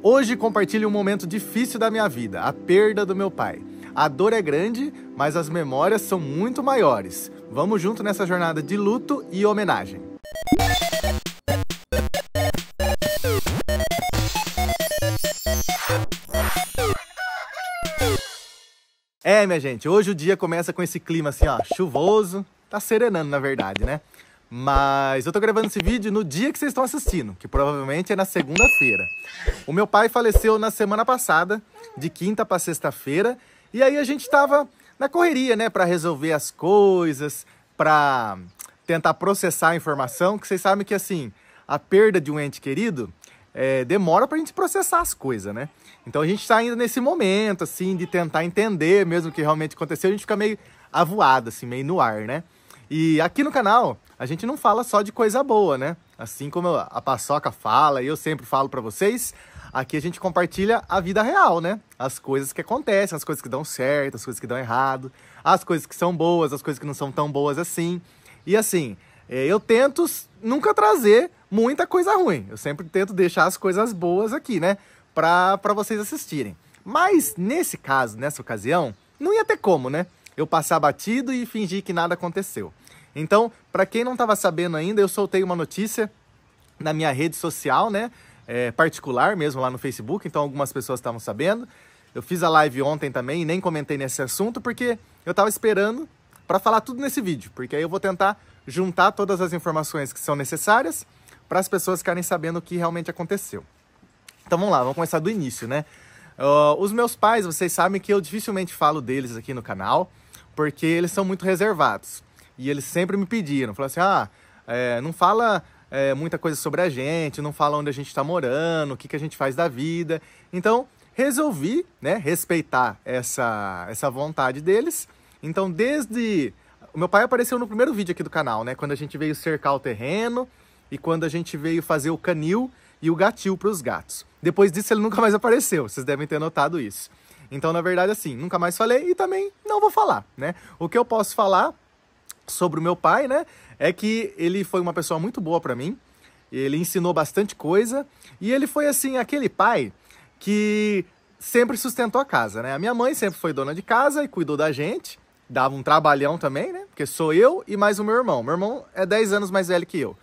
Hoje compartilho um momento difícil da minha vida, a perda do meu pai. A dor é grande, mas as memórias são muito maiores. Vamos junto nessa jornada de luto e homenagem. Minha gente, hoje o dia começa com esse clima assim, ó, chuvoso. Tá serenando, na verdade, né? Mas eu tô gravando esse vídeo no dia que vocês estão assistindo, que provavelmente é na segunda-feira. O meu pai faleceu na semana passada, de quinta pra sexta-feira, e aí a gente tava na correria, né, pra resolver as coisas, pra tentar processar a informação, que vocês sabem que, assim, a perda de um ente querido demora pra gente processar as coisas, né? Então a gente tá ainda nesse momento, assim, de tentar entender mesmo o que realmente aconteceu, a gente fica meio avoado, assim, meio no ar, né? E aqui no canal, a gente não fala só de coisa boa, né? Assim como a Paçoca fala e eu sempre falo pra vocês, aqui a gente compartilha a vida real, né? As coisas que acontecem, as coisas que dão certo, as coisas que dão errado, as coisas que são boas, as coisas que não são tão boas assim. E assim, eu tento nunca trazer muita coisa ruim. Eu sempre tento deixar as coisas boas aqui, né? Pra vocês assistirem. Mas nesse caso, nessa ocasião, não ia ter como, né? Eu passar batido e fingir que nada aconteceu. Então, para quem não estava sabendo ainda, eu soltei uma notícia na minha rede social, né? Particular mesmo, lá no Facebook, então algumas pessoas estavam sabendo. Eu fiz a live ontem também e nem comentei nesse assunto, porque eu estava esperando para falar tudo nesse vídeo. Porque aí eu vou tentar juntar todas as informações que são necessárias para as pessoas ficarem sabendo o que realmente aconteceu. Então vamos lá, vamos começar do início, né? Os meus pais, vocês sabem que eu dificilmente falo deles aqui no canal, porque eles são muito reservados. E eles sempre me pediram, falaram assim, não fala muita coisa sobre a gente, não fala onde a gente está morando, o que a gente faz da vida. Então, resolvi, né, respeitar essa vontade deles. Então, o meu pai apareceu no primeiro vídeo aqui do canal, né, quando a gente veio cercar o terreno e quando a gente veio fazer o canil e o gatil para os gatos. Depois disso, ele nunca mais apareceu, vocês devem ter notado isso. Então, na verdade, assim, nunca mais falei e também não vou falar, né? O que eu posso falar sobre o meu pai, né, é que ele foi uma pessoa muito boa para mim, ele ensinou bastante coisa e ele foi, assim, aquele pai que sempre sustentou a casa, né? A minha mãe sempre foi dona de casa e cuidou da gente, dava um trabalhão também, né? Porque sou eu e mais o meu irmão. Meu irmão é 10 anos mais velho que eu.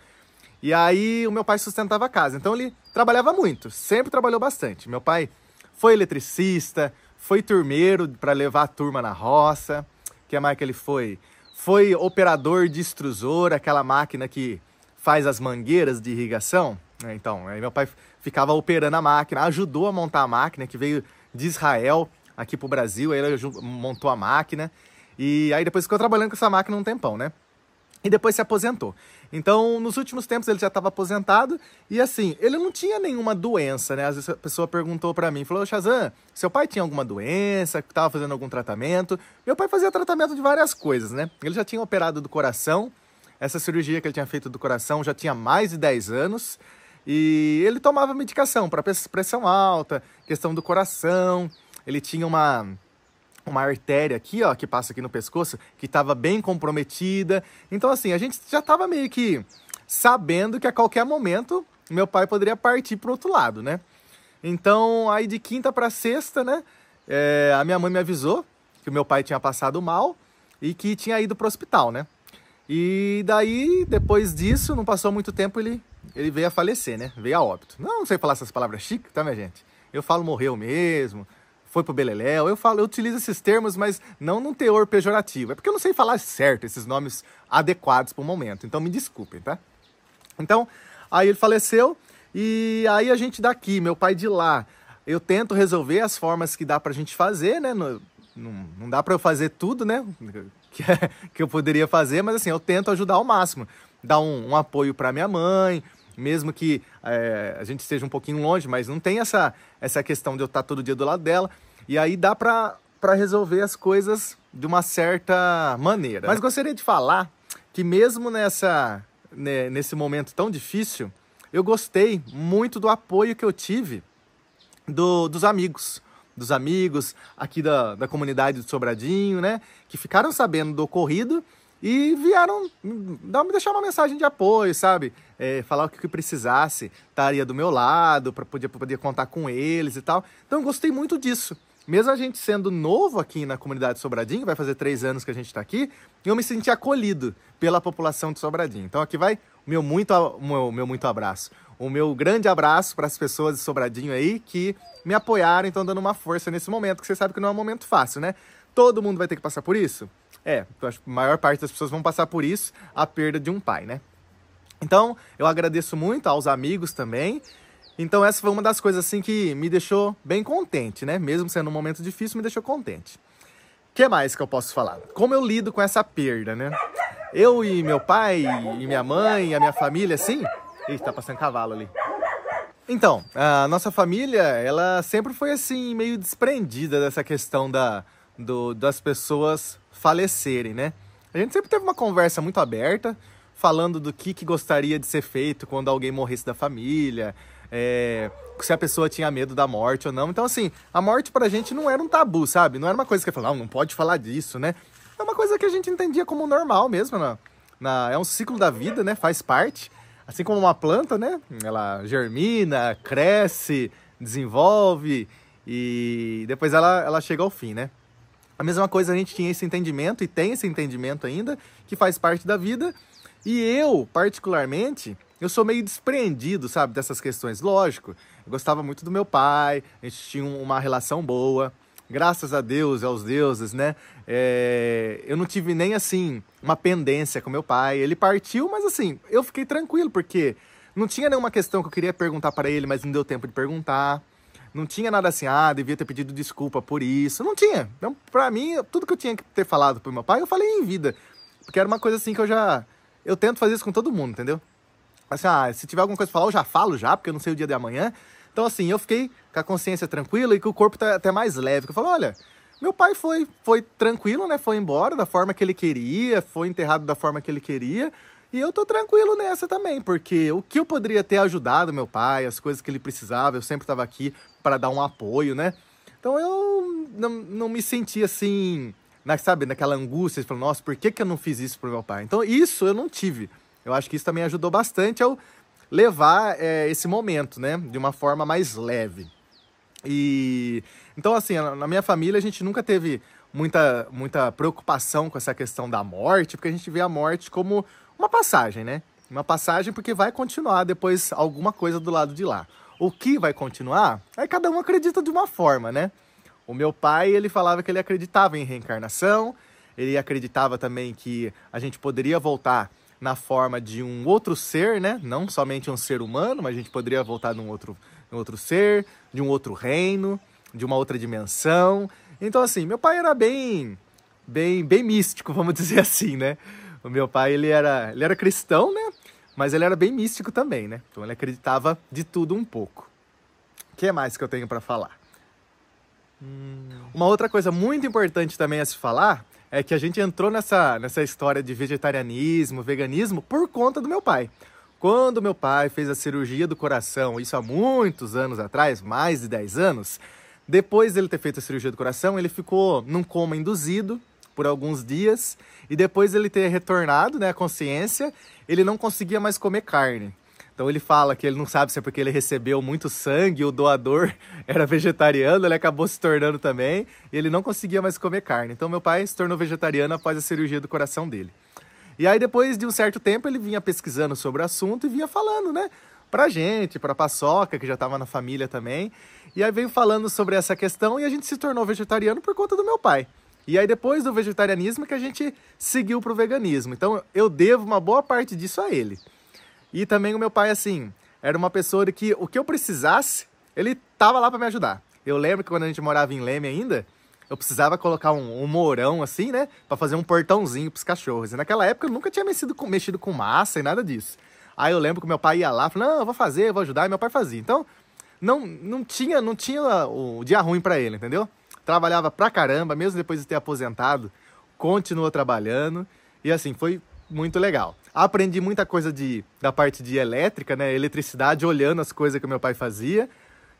E aí o meu pai sustentava a casa, então ele trabalhava muito, sempre trabalhou bastante. Meu pai foi eletricista, foi turmeiro para levar a turma na roça, que mais que ele foi? Foi operador de extrusor, aquela máquina que faz as mangueiras de irrigação. Então, aí meu pai ficava operando a máquina, ajudou a montar a máquina, que veio de Israel aqui pro Brasil, aí ele montou a máquina. E aí depois ficou trabalhando com essa máquina um tempão, né? E depois se aposentou. Então, nos últimos tempos ele já estava aposentado e assim, ele não tinha nenhuma doença, né? Às vezes a pessoa perguntou para mim, falou, Shazam, seu pai tinha alguma doença, estava fazendo algum tratamento? Meu pai fazia tratamento de várias coisas, né? Ele já tinha operado do coração, essa cirurgia que ele tinha feito do coração já tinha mais de 10 anos e ele tomava medicação para pressão alta, questão do coração, ele tinha uma artéria aqui, ó, que passa aqui no pescoço, que estava bem comprometida. Então, assim, a gente já estava meio que sabendo que a qualquer momento meu pai poderia partir para o outro lado, né? Então, aí de quinta para sexta, né, a minha mãe me avisou que o meu pai tinha passado mal e que tinha ido para o hospital, né? E daí, depois disso, não passou muito tempo, ele veio a falecer, né? Veio a óbito. Não sei falar essas palavras chiques, tá, minha gente? Eu falo morreu mesmo, foi pro beleléu, eu utilizo esses termos, mas não num teor pejorativo. É porque eu não sei falar certo esses nomes adequados pro momento, então me desculpem, tá? Então, aí ele faleceu e aí a gente daqui, meu pai de lá, eu tento resolver as formas que dá pra gente fazer, né? Não dá pra eu fazer tudo, né? Que eu poderia fazer, mas assim, eu tento ajudar ao máximo. Dar um apoio pra minha mãe, mesmo que a gente esteja um pouquinho longe, mas não tem essa questão de eu estar todo dia do lado dela. E aí dá pra resolver as coisas de uma certa maneira. Mas gostaria de falar que mesmo nesse momento tão difícil, eu gostei muito do apoio que eu tive dos amigos aqui da comunidade do Sobradinho, né? Que ficaram sabendo do ocorrido e vieram me deixar uma mensagem de apoio, sabe? Falar o que precisasse, estaria do meu lado, para poder contar com eles e tal. Então eu gostei muito disso. Mesmo a gente sendo novo aqui na comunidade de Sobradinho, vai fazer 3 anos que a gente está aqui, eu me senti acolhido pela população de Sobradinho. Então aqui vai o meu muito abraço. O meu grande abraço para as pessoas de Sobradinho aí que me apoiaram, então dando uma força nesse momento, que você sabe que não é um momento fácil, né? Todo mundo vai ter que passar por isso? Eu acho que a maior parte das pessoas vão passar por isso, a perda de um pai, né? Então, eu agradeço muito aos amigos também. Então, essa foi uma das coisas assim que me deixou bem contente, né? Mesmo sendo um momento difícil, me deixou contente. O que mais que eu posso falar? Como eu lido com essa perda, né? Eu e meu pai, e minha mãe, a minha família, assim... Ih, tá passando cavalo ali. Então, a nossa família, ela sempre foi assim, meio desprendida dessa questão das pessoas falecerem, né? A gente sempre teve uma conversa muito aberta, falando do que gostaria de ser feito quando alguém morresse da família, se a pessoa tinha medo da morte ou não. Então, assim, a morte pra gente não era um tabu, sabe? Não era uma coisa que eu falava, não pode falar disso, né? É uma coisa que a gente entendia como normal mesmo, é um ciclo da vida, né? Faz parte. Assim como uma planta, né? Ela germina, cresce, desenvolve e depois ela chega ao fim, né? A mesma coisa, a gente tinha esse entendimento e tem esse entendimento ainda, que faz parte da vida. E eu, particularmente, eu sou meio desprendido, sabe, dessas questões. Lógico, eu gostava muito do meu pai, a gente tinha uma relação boa. Graças a Deus e aos deuses, né? Eu não tive nem, assim, uma pendência com meu pai. Ele partiu, mas, assim, eu fiquei tranquilo, porque não tinha nenhuma questão que eu queria perguntar para ele, mas não deu tempo de perguntar. Não tinha nada assim, devia ter pedido desculpa por isso. Não tinha. Então, pra mim, tudo que eu tinha que ter falado pro meu pai, eu falei em vida. Porque era uma coisa, assim, que eu tento fazer isso com todo mundo, entendeu? Assim, se tiver alguma coisa pra falar, eu já falo já, porque eu não sei o dia de amanhã. Então, assim, eu fiquei com a consciência tranquila e que o corpo tá até mais leve. Que eu falo, olha, meu pai foi tranquilo, né? Foi embora da forma que ele queria, foi enterrado da forma que ele queria. E eu tô tranquilo nessa também, porque o que eu poderia ter ajudado meu pai, as coisas que ele precisava, eu sempre estava aqui para dar um apoio, né? Então eu não me senti assim, naquela angústia, falando, nossa, por que eu não fiz isso pro meu pai? Então isso eu não tive. Eu acho que isso também ajudou bastante ao levar esse momento, né, de uma forma mais leve. E então, assim, na minha família a gente nunca teve muita preocupação com essa questão da morte, porque a gente vê a morte como uma passagem, né? Uma passagem porque vai continuar depois alguma coisa do lado de lá. O que vai continuar, cada um acredita de uma forma, né? O meu pai, ele falava que ele acreditava em reencarnação, ele acreditava também que a gente poderia voltar na forma de um outro ser, né? Não somente um ser humano, mas a gente poderia voltar num outro ser, de um outro reino, de uma outra dimensão. Então, assim, meu pai era bem místico, vamos dizer assim, né? O meu pai, ele era cristão, né? Mas ele era bem místico também, né? Então ele acreditava de tudo um pouco. O que mais que eu tenho para falar? Uma outra coisa muito importante também a se falar é que a gente entrou nessa história de vegetarianismo, veganismo, por conta do meu pai. Quando meu pai fez a cirurgia do coração, isso há muitos anos atrás, mais de 10 anos, depois dele ter feito a cirurgia do coração, ele ficou num coma induzido por alguns dias, e depois ele ter retornado, né, à consciência, ele não conseguia mais comer carne. Então ele fala que ele não sabe se é porque ele recebeu muito sangue, o doador era vegetariano, ele acabou se tornando também, e ele não conseguia mais comer carne. Então meu pai se tornou vegetariano após a cirurgia do coração dele. E aí depois de um certo tempo ele vinha pesquisando sobre o assunto e vinha falando, né, pra gente, pra Paçoca, que já estava na família também. E aí veio falando sobre essa questão e a gente se tornou vegetariano por conta do meu pai. E aí depois do vegetarianismo que a gente seguiu pro veganismo. Então eu devo uma boa parte disso a ele. E também o meu pai, assim, era uma pessoa de que o que eu precisasse, ele tava lá para me ajudar. Eu lembro que quando a gente morava em Leme ainda, eu precisava colocar um mourão assim, né, para fazer um portãozinho pros cachorros. E naquela época eu nunca tinha mexido com massa e nada disso. Aí eu lembro que meu pai ia lá, falou, não, eu vou fazer, eu vou ajudar, e meu pai fazia. Então, não tinha o dia ruim para ele, entendeu? Trabalhava pra caramba, mesmo depois de ter aposentado, continuou trabalhando. E assim, foi muito legal. Aprendi muita coisa da parte de elétrica, né? Eletricidade, olhando as coisas que meu pai fazia.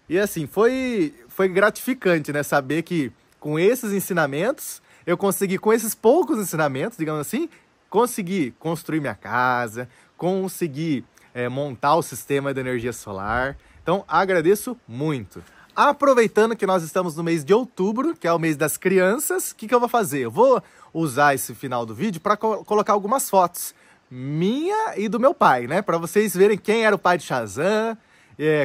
E assim, foi gratificante, né? Saber que com esses ensinamentos, eu consegui, com esses poucos ensinamentos, digamos assim, consegui construir minha casa, consegui montar o sistema de energia solar. Então, agradeço muito. Aproveitando que nós estamos no mês de outubro, que é o mês das crianças, o que eu vou fazer? Eu vou usar esse final do vídeo para colocar algumas fotos minha e do meu pai, né? Para vocês verem quem era o pai de Shazam,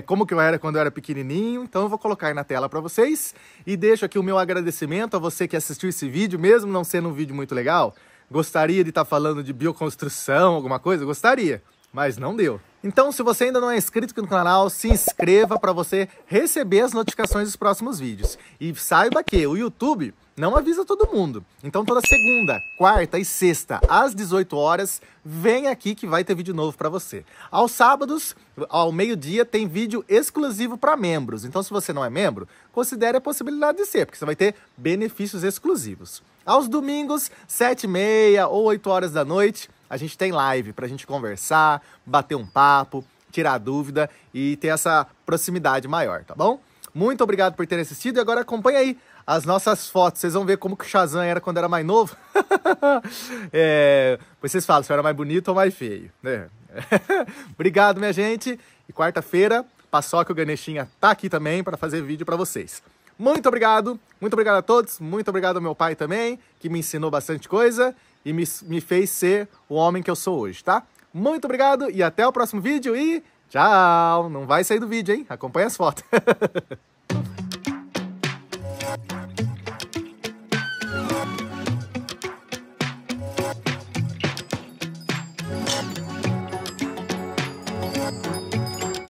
como que eu era quando eu era pequenininho. Então eu vou colocar aí na tela para vocês e deixo aqui o meu agradecimento a você que assistiu esse vídeo, mesmo não sendo um vídeo muito legal. Gostaria de estar falando de bioconstrução, alguma coisa? Gostaria, mas não deu. Então, se você ainda não é inscrito aqui no canal, se inscreva para você receber as notificações dos próximos vídeos. E saiba que o YouTube não avisa todo mundo. Então, toda segunda, quarta e sexta, às 18 horas, vem aqui que vai ter vídeo novo para você. Aos sábados, ao meio-dia, tem vídeo exclusivo para membros. Então, se você não é membro, considere a possibilidade de ser, porque você vai ter benefícios exclusivos. Aos domingos, 7h30 ou 8 horas da noite, a gente tem live pra gente conversar, bater um papo, tirar dúvida e ter essa proximidade maior, tá bom? Muito obrigado por terem assistido e agora acompanha aí as nossas fotos. Vocês vão ver como que o Shazam era quando era mais novo. Vocês falam se eu era mais bonito ou mais feio, né? Obrigado, minha gente. E quarta-feira, Paçoca e o Ganeshinha tá aqui também para fazer vídeo para vocês. Muito obrigado a todos, muito obrigado ao meu pai também, que me ensinou bastante coisa e me fez ser o homem que eu sou hoje, tá? Muito obrigado e até o próximo vídeo e tchau! Não vai sair do vídeo, hein? Acompanha as fotos.